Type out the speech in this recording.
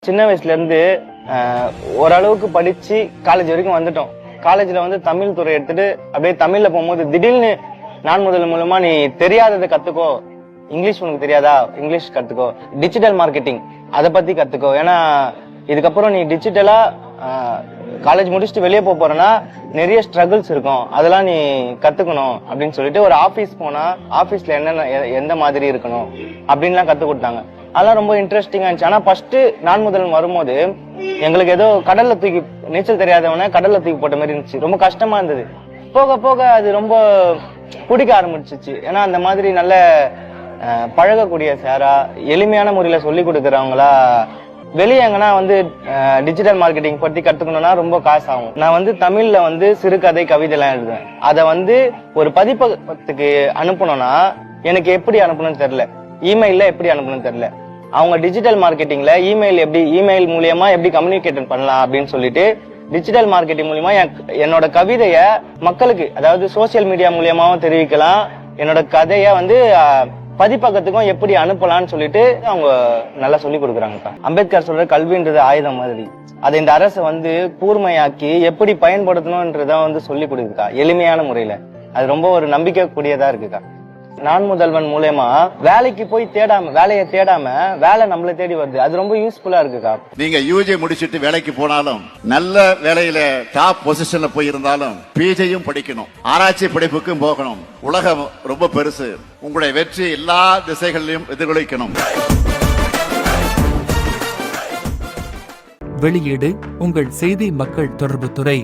சின்ன வயசுல இருந்து ஓரளவுக்கு படிச்சு காலேஜ் வரைக்கும் வந்துட்டோம். காலேஜ்ல வந்து தமிழ் துறை எடுத்துட்டு அப்படியே தமிழ்ல போகும்போது திடீர்னு நான் முதல் மூலமா நீ தெரியாததை கத்துக்கோ, இங்கிலீஷ் உனக்கு தெரியாதா, இங்கிலீஷ் கத்துக்கோ, டிஜிட்டல் மார்க்கெட்டிங் அதை பத்தி கத்துக்கோ. ஏன்னா இதுக்கப்புறம் நீ டிஜிட்டலா காலேஜ் முடிச்சுட்டு வெளியே போறேன்னா நிறைய ஸ்ட்ரகிள்ஸ் இருக்கும், அதெல்லாம் நீ கத்துக்கணும் அப்படின்னு சொல்லிட்டு ஒரு ஆபீஸ் போனா ஆபீஸ்ல என்னென்ன எந்த மாதிரி இருக்கணும் அப்படின்லாம் கத்து கொடுத்தாங்க. அதெல்லாம் ரொம்ப இன்ட்ரெஸ்டிங்கா இருந்துச்சு. ஆனா ஃபர்ஸ்ட் நான் முதல் வரும்போது எங்களுக்கு ஏதோ கடல்ல தூக்கி நீச்சல் தெரியாதவன கடல்ல தூக்கி போட்ட மாதிரி இருந்துச்சு. ரொம்ப கஷ்டமா இருந்தது. போக போக அது ரொம்ப பிடிக்க ஆரம்பிச்சிச்சு. ஏன்னா அந்த மாதிரி நல்ல பழகக்கூடிய சாரா, எளிமையான முறையில சொல்லி கொடுக்கறவங்களா, வெளியே எங்கன்னா வந்து டிஜிட்டல் மார்க்கெட்டிங் பத்தி கத்துக்கணும்னா ரொம்ப காசு ஆகும். நான் வந்து தமிழ்ல வந்து சிறுகதை கவிதை எல்லாம் எழுதுவேன். அதை வந்து ஒரு பதிப்பகத்துக்கு அனுப்பணும்னா எனக்கு எப்படி அனுப்பணும்னு தெரியல, இமெயில்ல எப்படி அனுப்பணும்னு தெரியல. அவங்க டிஜிட்டல் மார்க்கெட்டிங்ல இமெயில் மூலியமா எப்படி கம்யூனிகேட் பண்ணலாம் அப்படின்னு சொல்லிட்டு டிஜிட்டல் மார்க்கெட்டிங் மூலியமா என்னோட கவிதைய மக்களுக்கு, அதாவது சோசியல் மீடியா மூலியமாவும் தெரிவிக்கலாம், என்னோட கதைய வந்து பதிப்பகத்துக்கும் எப்படி அனுப்பலாம்னு சொல்லிட்டு அவங்க நல்லா சொல்லி கொடுக்குறாங்கக்கா. அம்பேத்கர் சொல்ற கல்வின்றது ஆயுதம் மாதிரி, அதை இந்த அரசு வந்து கூர்மையாக்கி எப்படி பயன்படுத்தணும்ன்றத வந்து சொல்லி கொடுக்குதுக்கா எளிமையான முறையில. அது ரொம்ப ஒரு நம்பிக்கை கூடியதா இருக்குக்கா. நான் முதல்வன் மூலமா வேலைக்கு போய் வேலையை தேடாம வேலை நம்மள தேடி வருது. அது ரொம்ப யூஸ்ஃபுல்லா இருக்குக்கா. நீங்க யூஜி முடிச்சிட்டு வேலைக்கு போனாலும், நல்ல வேலையில டாப் பொசிஷன்ல போய் இருந்தாலும், பிஜியும் படிக்கணும், ஆராய்ச்சி படிப்புக்கும் போகணும். உலகம் ரொம்ப பெருசு. உங்களுடைய வெற்றி எல்லா திசைகளிலும் எதிர்கொள்ளிக்கணும். வெளியீடு உங்கள் செய்தி மக்கள் தொடர்பு துறை.